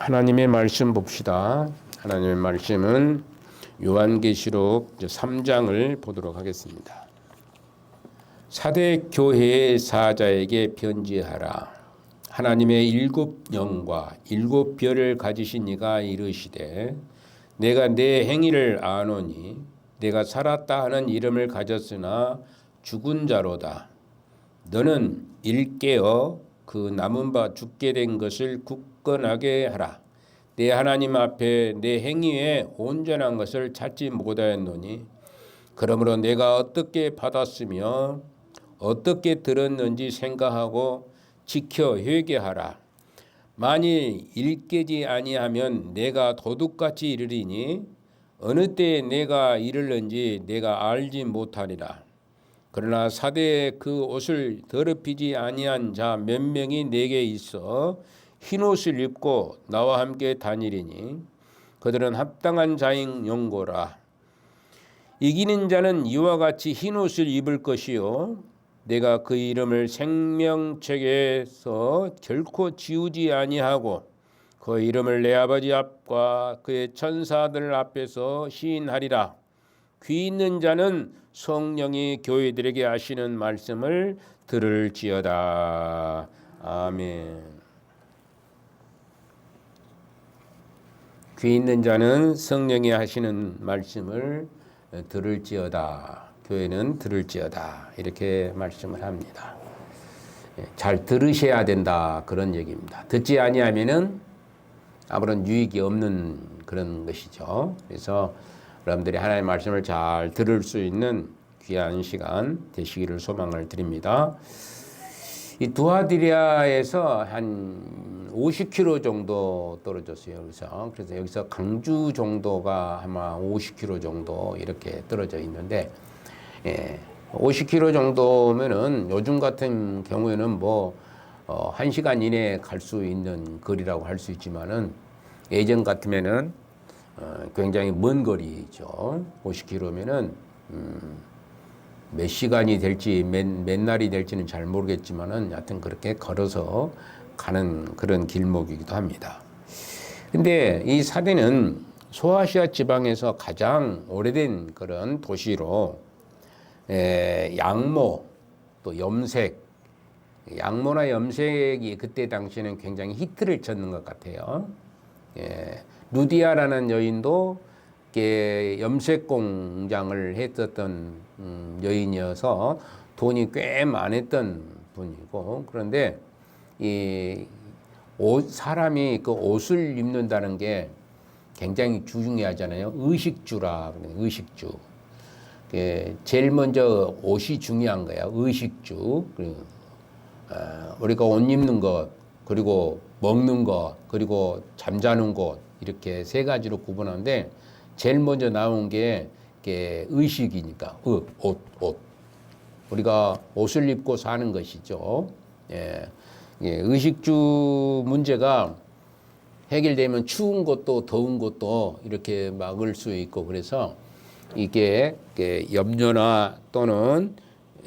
하나님의 말씀 봅시다. 하나님의 말씀은 요한계시록 3장을 보도록 하겠습니다. 사대 교회의 사자에게 편지하라. 하나님의 일곱 영과 일곱 별을 가지신 이가 이르시되 내가 내 행위를 아노니 내가 살았다 하는 이름을 가졌으나 죽은 자로다. 너는 일깨어 그 남은 바 죽게 된 것을 굳건하게 하라. 내 하나님 앞에 내 행위에 온전한 것을 찾지 못하였노니 그러므로 내가 어떻게 받았으며 어떻게 들었는지 생각하고 지켜 회개하라. 만일 일깨지 아니하면 내가 도둑같이 이르리니 어느 때에 내가 이르는지 내가 알지 못하리라. 그러나 사대에 그 옷을 더럽히지 아니한 자 몇 명이 내게 있어 흰옷을 입고 나와 함께 다니리니 그들은 합당한 자인 용고라. 이기는 자는 이와 같이 흰옷을 입을 것이요 내가 그 이름을 생명책에서 결코 지우지 아니하고 그 이름을 내 아버지 앞과 그의 천사들 앞에서 시인하리라. 귀 있는 자는 성령이 교회들에게 하시는 말씀을 들을지어다. 아멘. 귀 있는 자는 성령이 하시는 말씀을 들을지어다. 교회는 들을지어다. 이렇게 말씀을 합니다. 잘 들으셔야 된다. 그런 얘기입니다. 듣지 아니하면은 아무런 유익이 없는 그런 것이죠. 그래서 여러분들이 하나님의 말씀을 잘 들을 수 있는 귀한 시간 되시기를 소망을 드립니다. 이 두아디리아에서 한 50km 정도 떨어졌어요. 그래서 여기서 강주 정도가 아마 50km 정도 이렇게 떨어져 있는데, 50km 정도면은 요즘 같은 경우에는 뭐 1시간 이내에 갈 수 있는 거리라고 할 수 있지만은 예전 같으면은 굉장히 먼 거리죠. 50km면은 몇 시간이 될지 몇 날이 될지는 잘 모르겠지만은 여하튼 그렇게 걸어서 가는 그런 길목이기도 합니다. 근데 이 사대는 소아시아 지방에서 가장 오래된 그런 도시로 양모 또 염색, 양모나 염색이 그때 당시에는 굉장히 히트를 쳤는 것 같아요. 루디아라는 여인도 염색 공장을 했었던 여인이어서 돈이 꽤 많았던 분이고, 그런데 이 사람이 그 옷을 입는다는 게 굉장히 중요하잖아요. 의식주라 그래요. 의식주. 제일 먼저 옷이 중요한 거야. 의식주. 우리가 옷 입는 것, 그리고 먹는 것, 그리고 잠자는 곳, 이렇게 세 가지로 구분하는데 제일 먼저 나온 게 의식이니까 옷. 우리가 옷을 입고 사는 것이죠. 의식주 문제가 해결되면 추운 곳도 더운 곳도 이렇게 막을 수 있고, 그래서 이게 염료나 또는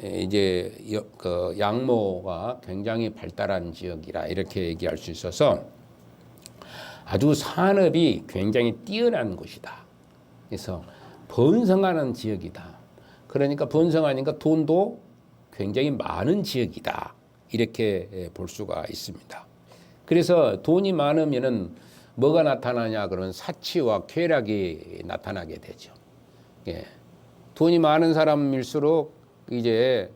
이제 그 양모가 굉장히 발달한 지역이라 이렇게 얘기할 수 있어서 아주 산업이 굉장히 뛰어난 곳이다. 그래서 번성하는 지역이다. 그러니까 번성하니까 돈도 굉장히 많은 지역이다. 이렇게 볼 수가 있습니다. 그래서 돈이 많으면은 뭐가 나타나냐 그러면 사치와 쾌락이 나타나게 되죠. 돈이 많은 사람일수록 이제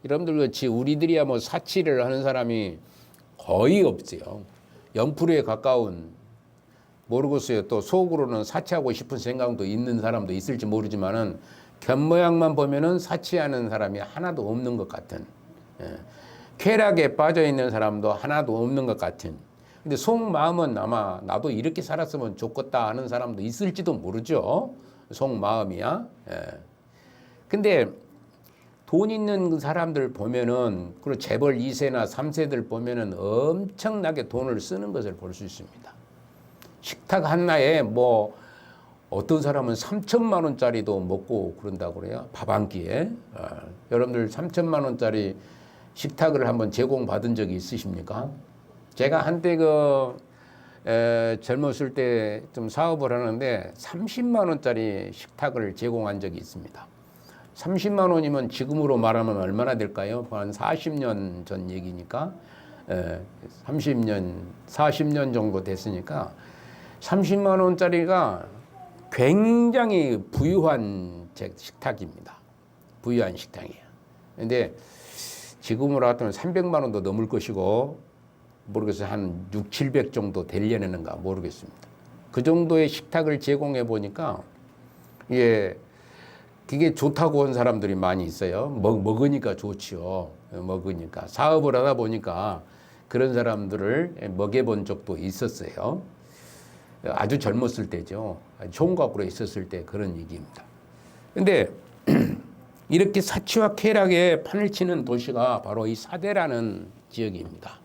여러분들 같이 우리들이야 뭐 사치를 하는 사람이 거의 없어요. 0%에 가까운, 모르겠어요. 또 속으로는 사치하고 싶은 생각도 있는 사람도 있을지 모르지만은 겉모양만 보면은 사치하는 사람이 하나도 없는 것 같은, 쾌락에 빠져 있는 사람도 하나도 없는 것 같은. 근데 속마음은 아마 나도 이렇게 살았으면 좋겠다 하는 사람도 있을지도 모르죠. 속마음이야. 근데 돈 있는 사람들 보면은, 그리고 재벌 2세나 3세들 보면은 엄청나게 돈을 쓰는 것을 볼 수 있습니다. 식탁 하나에 뭐 어떤 사람은 3천만 원짜리도 먹고 그런다고 그래요. 밥 한 끼에. 여러분들 3천만 원짜리 식탁을 한번 제공받은 적이 있으십니까? 제가 한때 젊었을 때 좀 사업을 하는데 30만 원짜리 식탁을 제공한 적이 있습니다. 30만 원이면 지금으로 말하면 얼마나 될까요? 한 40년 전 얘기니까 30년, 40년 정도 됐으니까 30만 원짜리가 굉장히 부유한 식탁입니다. 부유한 식탁이에요. 근데 지금으로 하면 300만 원도 넘을 것이고 모르겠어요. 한 6, 700 정도 되려는가 모르겠습니다. 그 정도의 식탁을 제공해 보니까 예, 그게 좋다고 온 사람들이 많이 있어요. 먹으니까 좋지요. 먹으니까. 사업을 하다 보니까 그런 사람들을 먹여본 적도 있었어요. 아주 젊었을 때죠. 총각으로 있었을 때 그런 얘기입니다. 근데 이렇게 사치와 쾌락에 판을 치는 도시가 바로 이 사대라는 지역입니다.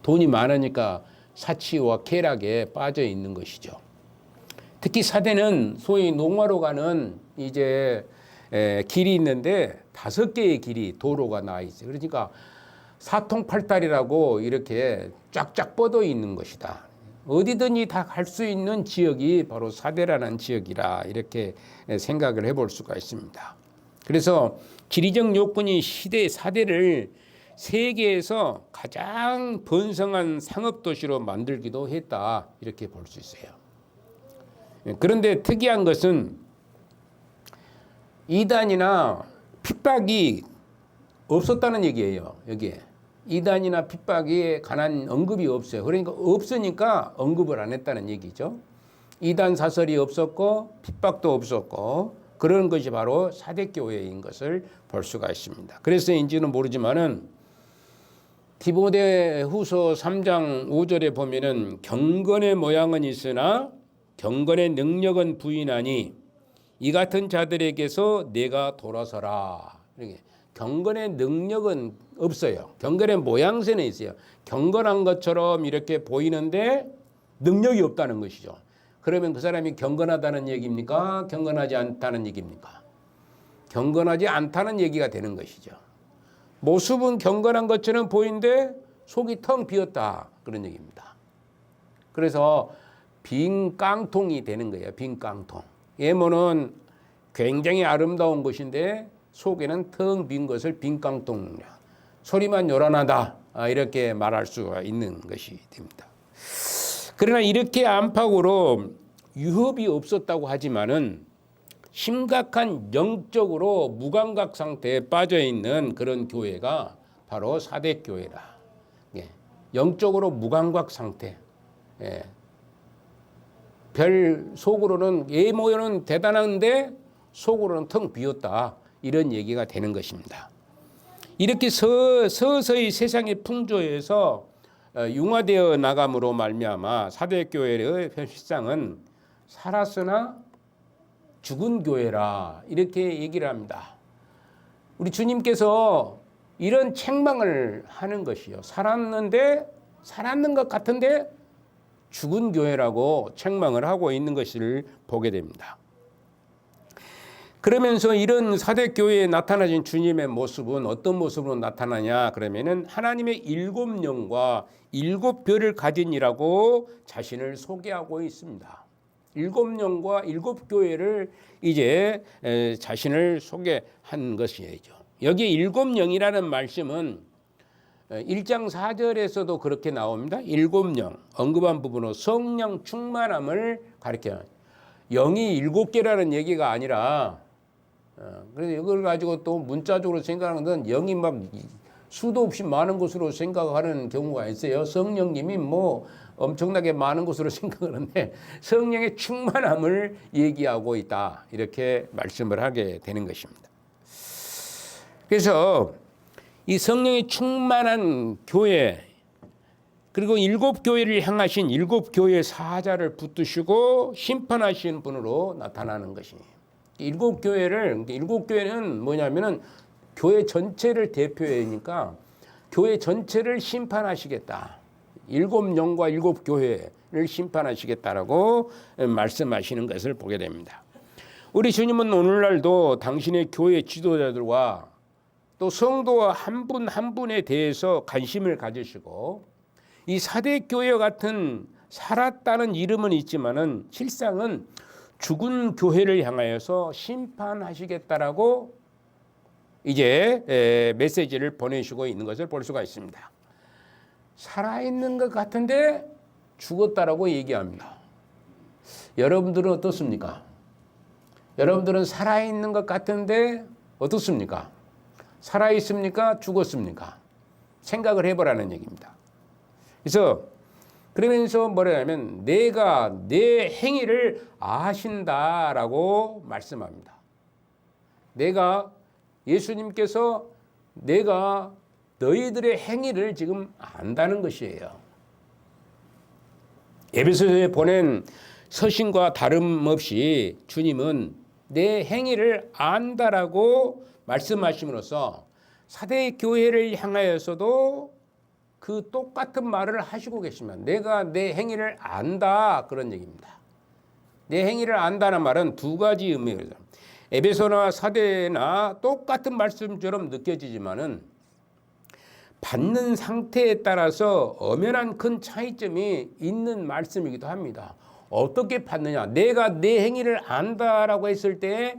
돈이 많으니까 사치와 쾌락에 빠져 있는 것이죠. 특히 사대는 소위 농화로 가는 이제 길이 있는데 5개의 길이 도로가 나 있어요. 그러니까 사통팔달이라고 이렇게 쫙쫙 뻗어 있는 것이다. 어디든지 다 갈 수 있는 지역이 바로 사대라는 지역이라 이렇게 생각을 해볼 수가 있습니다. 그래서 지리적 요건이 시대 사대를 세계에서 가장 번성한 상업도시로 만들기도 했다 이렇게 볼 수 있어요. 그런데 특이한 것은 이단이나 핍박이 없었다는 얘기예요. 여기에 이단이나 핍박에 관한 언급이 없어요. 그러니까 없으니까 언급을 안 했다는 얘기죠. 이단 사설이 없었고 핍박도 없었고 그런 것이 바로 사대교회인 것을 볼 수가 있습니다. 그래서인지는 모르지만은 디모데후서 3장 5절에 보면은 경건의 모양은 있으나 경건의 능력은 부인하니 이 같은 자들에게서 내가 돌아서라. 이렇게 경건의 능력은 없어요. 경건의 모양새는 있어요. 경건한 것처럼 이렇게 보이는데 능력이 없다는 것이죠. 그러면 그 사람이 경건하다는 얘기입니까? 경건하지 않다는 얘기입니까? 경건하지 않다는 얘기가 되는 것이죠. 모습은 경건한 것처럼 보이는데 속이 텅 비었다. 그런 얘기입니다. 그래서 빈 깡통이 되는 거예요. 빈 깡통. 예모는 굉장히 아름다운 것인데 속에는 텅 빈 것을 빈 깡통, 소리만 요란하다 이렇게 말할 수가 있는 것이 됩니다. 그러나 이렇게 안팎으로 유협이 없었다고 하지만은 심각한 영적으로 무감각 상태에 빠져 있는 그런 교회가 바로 사대교회라. 영적으로 무감각 상태. 별 속으로는 외모는 대단한데 속으로는 텅 비었다. 이런 얘기가 되는 것입니다. 이렇게 서서히 세상의 풍조에서 융화되어 나감으로 말미암아 사대교회의 실상은 살았으나 죽은 교회라 이렇게 얘기를 합니다. 우리 주님께서 이런 책망을 하는 것이요. 살았는 것 같은데 죽은 교회라고 책망을 하고 있는 것을 보게 됩니다. 그러면서 이런 사대교회에 나타나신 주님의 모습은 어떤 모습으로 나타나냐 그러면은 하나님의 7영과 7별을 가진이라고 자신을 소개하고 있습니다. 7영과 7교회를 이제 자신을 소개한 것이죠. 여기 7영이라는 말씀은 1장 4절에서도 그렇게 나옵니다. 7영 언급한 부분으로 성령 충만함을 가리켜요. 영이 7개라는 얘기가 아니라 그래서 이걸 가지고 또 문자적으로 생각하는 건 영이 막 수도 없이 많은 것으로 생각하는 경우가 있어요. 성령님이 뭐 엄청나게 많은 것으로 생각하는데 성령의 충만함을 얘기하고 있다. 이렇게 말씀을 하게 되는 것입니다. 그래서 이 성령의 충만한 교회 그리고 7교회를 향하신 7교회 사자를 붙드시고 심판하시는 분으로 나타나는 것이에요. 7교회는 뭐냐면은 교회 전체를 대표하니까 교회 전체를 심판하시겠다. 7영과 7교회를 심판하시겠다라고 말씀하시는 것을 보게 됩니다. 우리 주님은 오늘날도 당신의 교회 지도자들과 또 성도 한 분 한 분에 대해서 관심을 가지시고 이 사대교회 같은 살았다는 이름은 있지만은 실상은 죽은 교회를 향하여서 심판하시겠다라고 이제 메시지를 보내시고 있는 것을 볼 수가 있습니다. 살아있는 것 같은데 죽었다라고 얘기합니다. 여러분들은 어떻습니까? 여러분들은 살아있는 것 같은데 어떻습니까? 살아있습니까? 죽었습니까? 생각을 해보라는 얘기입니다. 그래서 그러면서 뭐냐면 내가 내 행위를 아신다라고 말씀합니다. 내가 예수님께서 내가 너희들의 행위를 지금 안다는 것이에요. 에베소서에 보낸 서신과 다름없이 주님은 내 행위를 안다라고 말씀하심으로써 사대 교회를 향하여서도 그 똑같은 말을 하시고 계시면 내가 내 행위를 안다 그런 얘기입니다. 내 행위를 안다는 말은 두 가지 의미예요. 에베소나 사대나 똑같은 말씀처럼 느껴지지만은 받는 상태에 따라서 엄연한 큰 차이점이 있는 말씀이기도 합니다. 어떻게 받느냐? 내가 내 행위를 안다라고 했을 때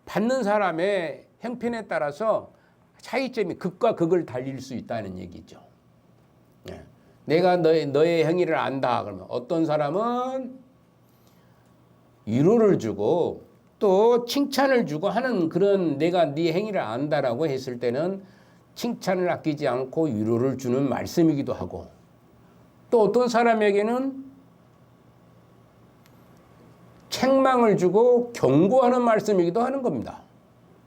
받는 사람의 형편에 따라서 차이점이 극과 극을 달릴 수 있다는 얘기죠. 내가 너의 행위를 안다 그러면 어떤 사람은 위로를 주고 또 칭찬을 주고 하는 그런 내가 네 행위를 안다라고 했을 때는 칭찬을 아끼지 않고 위로를 주는 말씀이기도 하고 또 어떤 사람에게는 책망을 주고 경고하는 말씀이기도 하는 겁니다.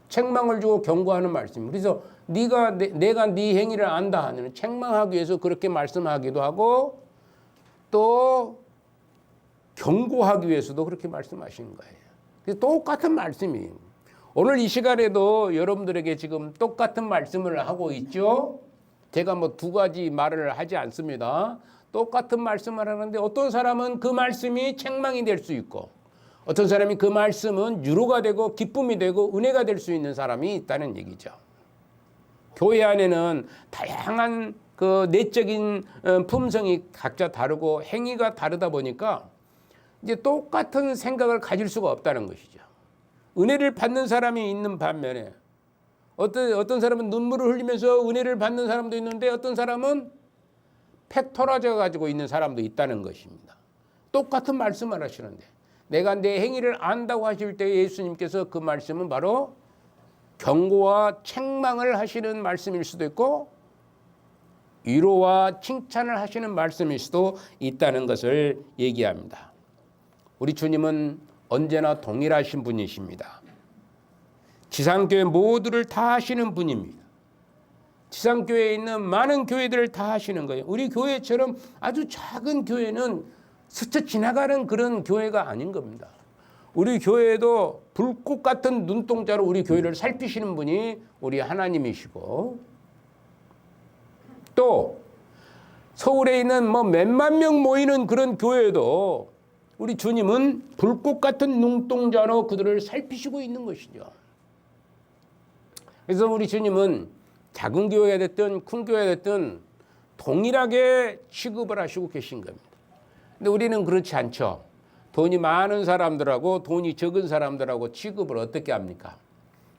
책망을 주고 경고하는 말씀. 그래서 내가 네 행위를 안다 하는 책망하기 위해서 그렇게 말씀하기도 하고 또 경고하기 위해서도 그렇게 말씀하시는 거예요. 그래서 똑같은 말씀이에요. 오늘 이 시간에도 여러분들에게 지금 똑같은 말씀을 하고 있죠. 제가 뭐 두 가지 말을 하지 않습니다. 똑같은 말씀을 하는데 어떤 사람은 그 말씀이 책망이 될 수 있고 어떤 사람이 그 말씀은 위로가 되고 기쁨이 되고 은혜가 될 수 있는 사람이 있다는 얘기죠. 교회 안에는 다양한 그 내적인 품성이 각자 다르고 행위가 다르다 보니까 이제 똑같은 생각을 가질 수가 없다는 것이죠. 은혜를 받는 사람이 있는 반면에 어떤 사람은 눈물을 흘리면서 은혜를 받는 사람도 있는데 어떤 사람은 팩 토라져 가지고 있는 사람도 있다는 것입니다. 똑같은 말씀을 하시는데 내가 내 행위를 안다고 하실 때 예수님께서 그 말씀은 바로 경고와 책망을 하시는 말씀일 수도 있고 위로와 칭찬을 하시는 말씀일 수도 있다는 것을 얘기합니다. 우리 주님은 언제나 동일하신 분이십니다. 지상교회 모두를 다 하시는 분입니다. 지상교회에 있는 많은 교회들을 다 하시는 거예요. 우리 교회처럼 아주 작은 교회는 스쳐 지나가는 그런 교회가 아닌 겁니다. 우리 교회도 불꽃 같은 눈동자로 우리 교회를 살피시는 분이 우리 하나님이시고 또 서울에 있는 뭐 몇만 명 모이는 그런 교회도 우리 주님은 불꽃 같은 눈동자로 그들을 살피시고 있는 것이죠. 그래서 우리 주님은 작은 교회가 됐든 큰 교회가 됐든 동일하게 취급을 하시고 계신 겁니다. 근데 우리는 그렇지 않죠. 돈이 많은 사람들하고 돈이 적은 사람들하고 취급을 어떻게 합니까?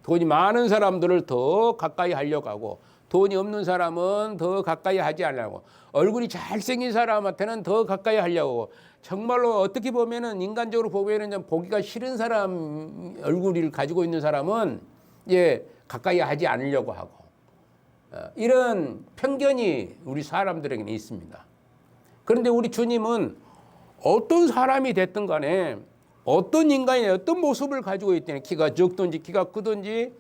돈이 많은 사람들을 더 가까이 하려고 하고 돈이 없는 사람은 더 가까이 하지 않으려고 얼굴이 잘생긴 사람한테는 더 가까이 하려고 정말로 어떻게 보면은 인간적으로 보면은 보기가 싫은 사람 얼굴을 가지고 있는 사람은 가까이 하지 않으려고 하고 이런 편견이 우리 사람들에게는 있습니다. 그런데 우리 주님은 어떤 사람이 됐든 간에 어떤 인간이 어떤 모습을 가지고 있든 키가 적든지 키가 크든지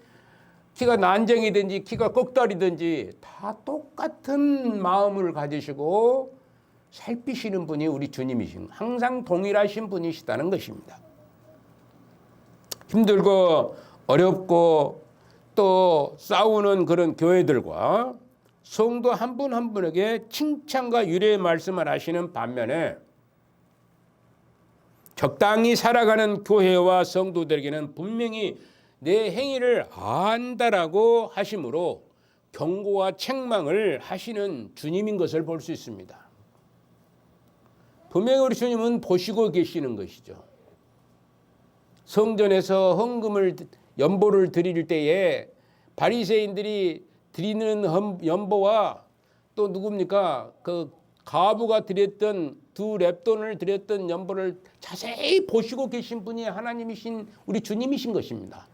키가 난쟁이든지 키가 꼭다리든지 다 똑같은 마음을 가지시고 살피시는 분이 우리 주님이신 항상 동일하신 분이시다는 것입니다. 힘들고 어렵고 또 싸우는 그런 교회들과 성도 한 분 한 분에게 칭찬과 유래의 말씀을 하시는 반면에 적당히 살아가는 교회와 성도들에게는 분명히 내 행위를 안다라고 하심으로 경고와 책망을 하시는 주님인 것을 볼 수 있습니다. 분명히 우리 주님은 보시고 계시는 것이죠. 성전에서 헌금을 연보를 드릴 때에 바리새인들이 드리는 연보와 또 누굽니까? 그 과부가 드렸던 두 렙돈을 드렸던 연보를 자세히 보시고 계신 분이 하나님이신 우리 주님이신 것입니다.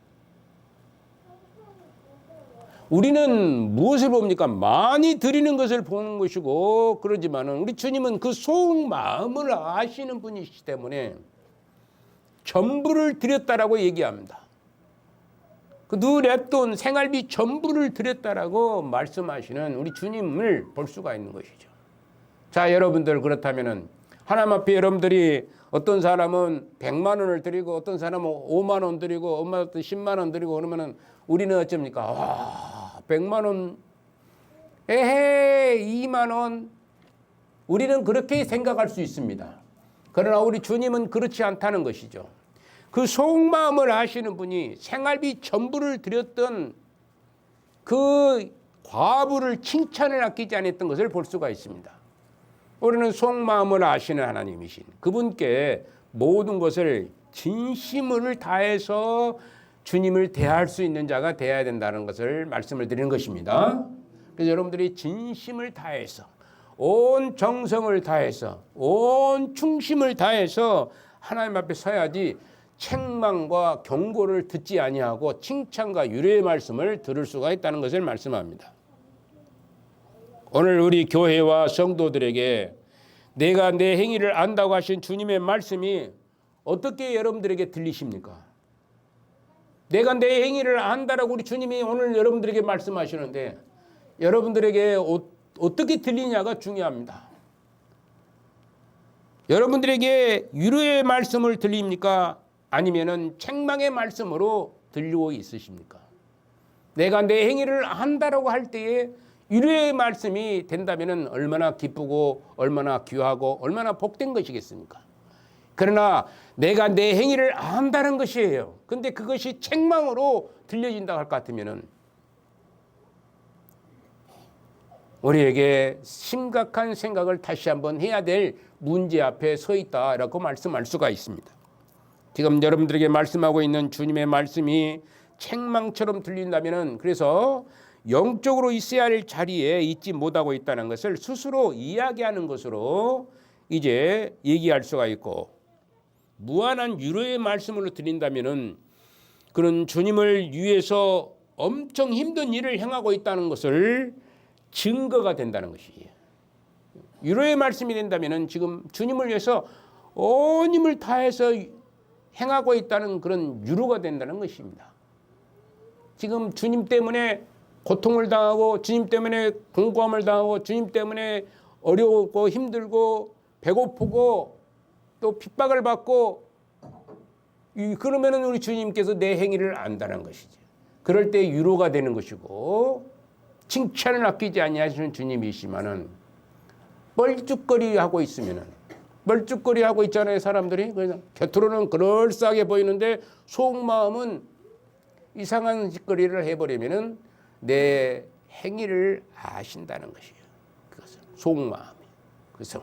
우리는 무엇을 봅니까? 많이 드리는 것을 보는 것이고 그러지만은 우리 주님은 그 속마음을 아시는 분이시기 때문에 전부를 드렸다라고 얘기합니다. 그 두 렙돈 생활비 전부를 드렸다라고 말씀하시는 우리 주님을 볼 수가 있는 것이죠. 자, 여러분들 그렇다면은 하나님 앞에 여러분들이 어떤 사람은 100만 원을 드리고 어떤 사람은 5만 원 드리고 엄마한테 10만 원 드리고 그러면은 우리는 어쩝니까? 와, 100만 원, 에헤, 2만 원. 우리는 그렇게 생각할 수 있습니다. 그러나 우리 주님은 그렇지 않다는 것이죠. 그 속마음을 아시는 분이 생활비 전부를 드렸던 그 과부를 칭찬을 아끼지 않았던 것을 볼 수가 있습니다. 우리는 속마음을 아시는 하나님이신 그분께 모든 것을 진심을 다해서 주님을 대할 수 있는 자가 되어야 된다는 것을 말씀을 드리는 것입니다. 그래서 여러분들이 진심을 다해서 온 정성을 다해서 온 충심을 다해서 하나님 앞에 서야지 책망과 경고를 듣지 아니하고 칭찬과 유례의 말씀을 들을 수가 있다는 것을 말씀합니다. 오늘 우리 교회와 성도들에게 내가 내 행위를 안다고 하신 주님의 말씀이 어떻게 여러분들에게 들리십니까? 내가 내 행위를 안다라고 우리 주님이 오늘 여러분들에게 말씀하시는데 여러분들에게 어떻게 들리냐가 중요합니다. 여러분들에게 위로의 말씀을 들립니까? 아니면은 책망의 말씀으로 들리고 있으십니까? 내가 내 행위를 한다라고 할 때에 위로의 말씀이 된다면은 얼마나 기쁘고 얼마나 귀하고 얼마나 복된 것이겠습니까? 그러나 내가 내 행위를 안다는 것이에요. 근데 그것이 책망으로 들려진다고 할 것 같으면은 우리에게 심각한 생각을 다시 한번 해야 될 문제 앞에 서 있다라고 말씀할 수가 있습니다. 지금 여러분들에게 말씀하고 있는 주님의 말씀이 책망처럼 들린다면은 그래서 영적으로 있어야 할 자리에 있지 못하고 있다는 것을 스스로 이야기하는 것으로 이제 얘기할 수가 있고 무한한 위로의 말씀으로 드린다면은 그런 주님을 위해서 엄청 힘든 일을 행하고 있다는 것을 증거가 된다는 것이에요. 위로의 말씀이 된다면은 지금 주님을 위해서 온 힘을 다해서 행하고 있다는 그런 위로가 된다는 것입니다. 지금 주님 때문에 고통을 당하고 주님 때문에 공고함을 당하고 주님 때문에 어려웠고 힘들고 배고프고 또 핍박을 받고 그러면은 우리 주님께서 내 행위를 안다는 것이죠. 그럴 때 위로가 되는 것이고 칭찬을 아끼지 아니하시는 주님이시면은 뻘쭘거리하고 있으면은 멀쭉거리하고 있잖아요, 사람들이. 그래서 겉으로는 그럴싸하게 보이는데 속마음은 이상한 짓거리를 해버리면은 내 행위를 아신다는 것이에요. 그것은 속마음이. 그래서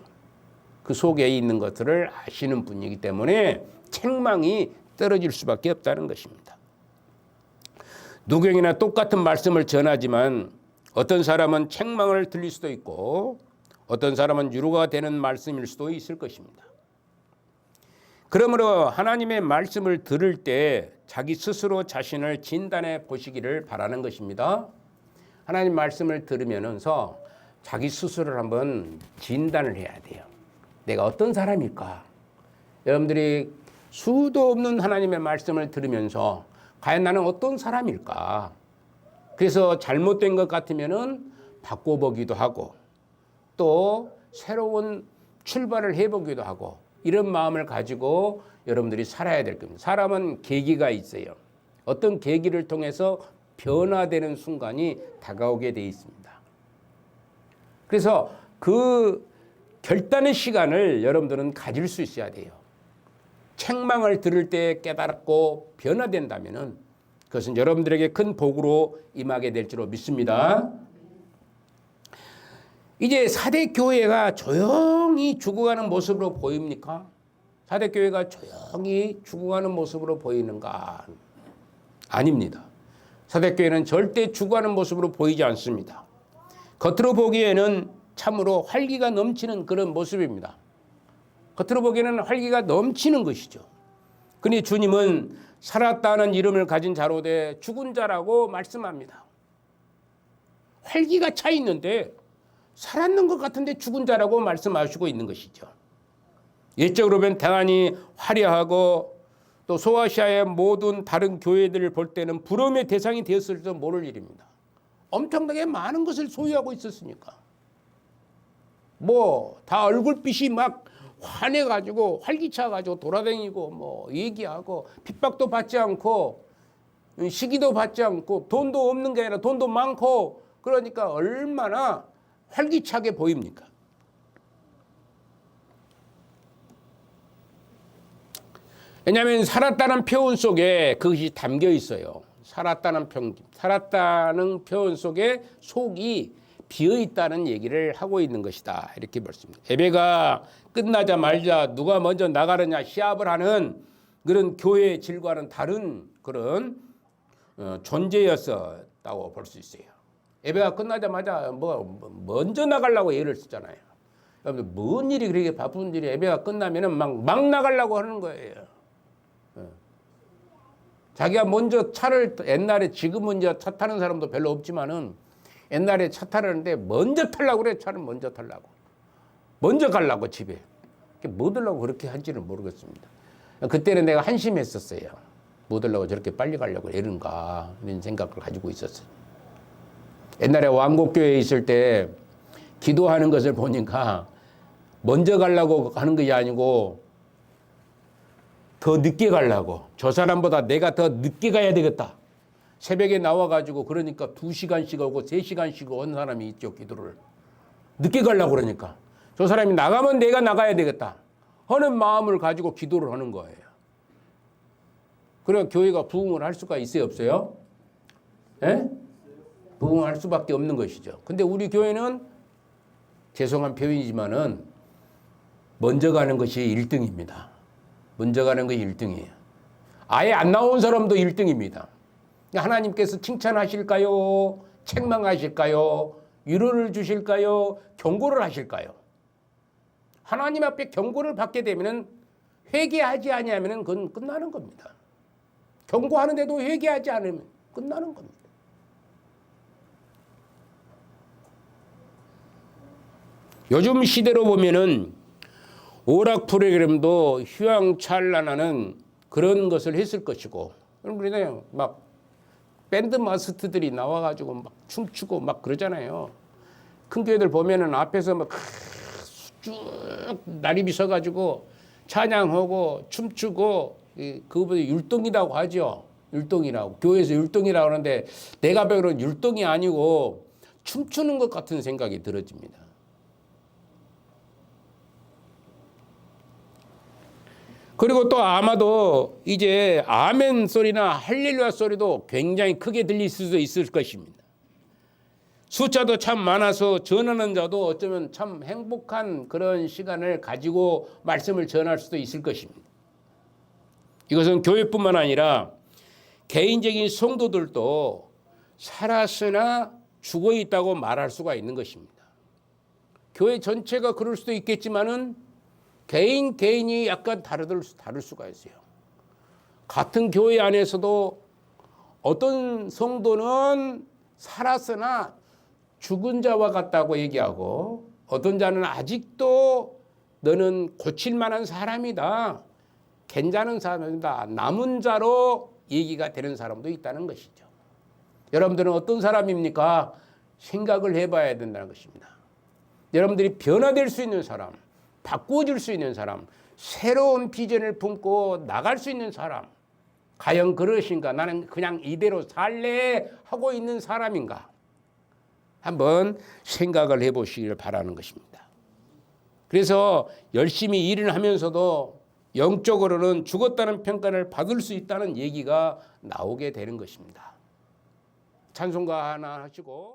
그 속에 있는 것들을 아시는 분이기 때문에 책망이 떨어질 수밖에 없다는 것입니다. 누구에게나 똑같은 말씀을 전하지만 어떤 사람은 책망을 들릴 수도 있고 어떤 사람은 위로가 되는 말씀일 수도 있을 것입니다. 그러므로 하나님의 말씀을 들을 때 자기 스스로 자신을 진단해 보시기를 바라는 것입니다. 하나님 말씀을 들으면서 자기 스스로를 한번 진단을 해야 돼요. 내가 어떤 사람일까? 여러분들이 수도 없는 하나님의 말씀을 들으면서 과연 나는 어떤 사람일까? 그래서 잘못된 것 같으면은 바꿔보기도 하고 또 새로운 출발을 해보기도 하고 이런 마음을 가지고 여러분들이 살아야 될 겁니다. 사람은 계기가 있어요. 어떤 계기를 통해서 변화되는 순간이 다가오게 돼 있습니다. 그래서 그 결단의 시간을 여러분들은 가질 수 있어야 돼요. 책망을 들을 때 깨달았고 변화된다면은 그것은 여러분들에게 큰 복으로 임하게 될 줄로 믿습니다. 이제 사대 교회가 조용히 죽어가는 모습으로 보입니까? 사대 교회가 조용히 죽어가는 모습으로 보이는가? 아닙니다. 사대 교회는 절대 죽어가는 모습으로 보이지 않습니다. 겉으로 보기에는 참으로 활기가 넘치는 그런 모습입니다. 겉으로 보기에는 활기가 넘치는 것이죠. 그러니 주님은 살았다는 이름을 가진 자로되 죽은 자라고 말씀합니다. 활기가 차 있는데 살았는 것 같은데 죽은 자라고 말씀하시고 있는 것이죠. 옛적으로 보면 대단히 화려하고 또 소아시아의 모든 다른 교회들을 볼 때는 부러움의 대상이 되었을지도 모를 일입니다. 엄청나게 많은 것을 소유하고 있었으니까. 뭐 다 얼굴빛이 막 환해가지고 활기차가지고 돌아다니고 뭐 얘기하고 핍박도 받지 않고 시기도 받지 않고 돈도 없는 게 아니라 돈도 많고 그러니까 얼마나 활기차게 보입니까? 왜냐하면 살았다는 표현 속에 그것이 담겨 있어요. 살았다는 표현 속에 속이 비어 있다는 얘기를 하고 있는 것이다. 이렇게 말씀입니다. 예배가 끝나자마자 누가 먼저 나가느냐 시합을 하는 그런 교회의 질과는 다른 그런 존재였었다고 볼 수 있어요. 예배가 끝나자마자 먼저 나가려고 예를 쓰잖아요. 뭔 일이 그렇게 바쁜 일이 예배가 끝나면은 막 나가려고 하는 거예요. 자기가 먼저 차를 옛날에 지금은 이제 차 타는 사람도 별로 없지만은 옛날에 차 타려는데 먼저 타려고 그래. 차를 먼저 타려고. 먼저 가려고 집에. 뭐 들라고 그렇게 한지는 모르겠습니다. 그때는 내가 한심했었어요. 뭐 들라고 저렇게 빨리 가려고 이런가 이런 생각을 가지고 있었어요. 옛날에 왕곡교회에 있을 때 기도하는 것을 보니까 먼저 가려고 하는 것이 아니고 더 늦게 가려고. 저 사람보다 내가 더 늦게 가야 되겠다. 새벽에 나와가지고 그러니까 2시간씩 오고 3시간씩 온 사람이 있죠. 기도를. 늦게 가려고 그러니까. 저 사람이 나가면 내가 나가야 되겠다 하는 마음을 가지고 기도를 하는 거예요. 그래 교회가 부흥을 할 수가 있어요? 없어요? 예? 부흥할 수밖에 없는 것이죠. 근데 우리 교회는 죄송한 표현이지만은 먼저 가는 것이 1등입니다. 먼저 가는 것이 1등이에요. 아예 안 나온 사람도 1등입니다. 하나님께서 칭찬하실까요? 책망하실까요? 위로를 주실까요? 경고를 하실까요? 하나님 앞에 경고를 받게 되면은 회개하지 아니하면은 그건 끝나는 겁니다. 경고하는데도 회개하지 않으면 끝나는 겁니다. 요즘 시대로 보면은 오락 프로그램도 휘황찬란하는 그런 것을 했을 것이고, 그러잖아요. 막 밴드 마스터들이 나와가지고 막 춤추고 막 그러잖아요. 큰 교회들 보면은 앞에서 막 쭉 나리비 서가지고 찬양하고 춤추고 그거보다 율동이라고 하죠. 율동이라고. 교회에서 율동이라고 하는데 내가 배우는 율동이 아니고 춤추는 것 같은 생각이 들어집니다. 그리고 또 아마도 이제 아멘 소리나 할렐루야 소리도 굉장히 크게 들릴 수도 있을 것입니다. 숫자도 참 많아서 전하는 자도 어쩌면 참 행복한 그런 시간을 가지고 말씀을 전할 수도 있을 것입니다. 이것은 교회뿐만 아니라 개인적인 성도들도 살았으나 죽어 있다고 말할 수가 있는 것입니다. 교회 전체가 그럴 수도 있겠지만은 개인이 약간 다를 수가 있어요. 같은 교회 안에서도 어떤 성도는 살았으나 죽은 자와 같다고 얘기하고 어떤 자는 아직도 너는 고칠 만한 사람이다. 괜찮은 사람이다. 남은 자로 얘기가 되는 사람도 있다는 것이죠. 여러분들은 어떤 사람입니까? 생각을 해봐야 된다는 것입니다. 여러분들이 변화될 수 있는 사람, 바꾸어질 수 있는 사람, 새로운 비전을 품고 나갈 수 있는 사람, 과연 그러신가? 나는 그냥 이대로 살래 하고 있는 사람인가? 한번 생각을 해보시길 바라는 것입니다. 그래서 열심히 일을 하면서도 영적으로는 죽었다는 평가를 받을 수 있다는 얘기가 나오게 되는 것입니다. 찬송가 하나 하시고